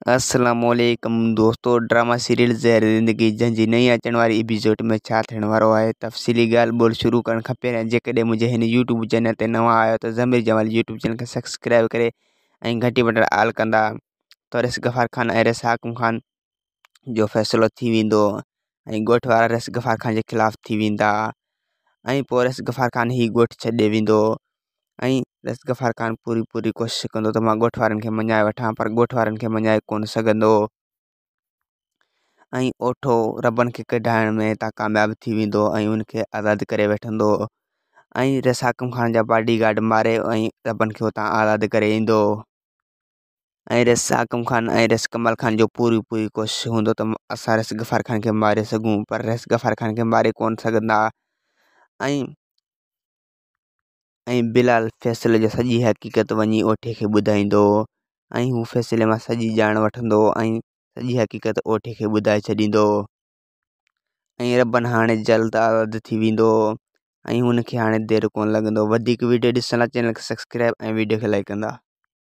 अस्सलामुअलैकुम दोस्तों, drama serial ज़हर ज़िंदगी जंहिंजी नई अचण वारी एपिसोड में छा थियण वारो आहे। तफ़सीली ॻाल्हि ॿोल शुरू करण खां पहिरियों जेकॾहिं मुंहिंजे हिन यूट्यूब चैनल ते नवां आहियो त ज़मीर जमाल यूट्यूब चैनल खे सब्सक्राइब करे ऐं घंटी बटन ऑल कंदा त रिस गफ़ार खान ऐं रिस हाकिम खान जो फ़ैसिलो थी वेंदो ऐं ॻोठ वारा रिस गफ़ार खान जे ख़िलाफ़ थी वेंदा ऐं पोइ रिस गफ़ार खान ही ॻोठ छॾे वेंदो ऐं रिस गफ़ार खान पूरी कोशिशि कंदो त मां ॻोठ वारनि खे मञाए वठां, पर ॻोठ वारनि खे मञाए कोन सघंदो ऐं ओठो रबनि खे कढाइण में हितां कामयाबु थी वेंदो ऐं उनखे आज़ादु करे वठंदो ऐं रिस हाकिम खान जा बॉडीगार्ड मारे ऐं रबनि खे हुतां आज़ादु करे ईंदो ऐं रिस हाकिम खान ऐं रिस कमल खान जो पूरी कोशिशि हूंदो त असां रिस गफ़ार खान खे मारे सघूं, पर रिस गफ़ार खान खे मारे कोन सघंदा ऐं बिलाल फ़ैसिले जो सॼी हक़ीक़त वञी ओठे खे ॿुधाईंदो ऐं हू फ़ैसिले मां सॼी ॼाण वठंदो ऐं सॼी हक़ीक़त ओठे खे ॿुधाए छॾींदो ऐं रबन हाणे जल्द आज़ादु थी वेंदो ऐं हुनखे हाणे देरि कोन लॻंदो। वधीक वीडियो ॾिसण लाइ चैनल खे सब्सक्राइब ऐं वीडियो खे लाइक कंदा।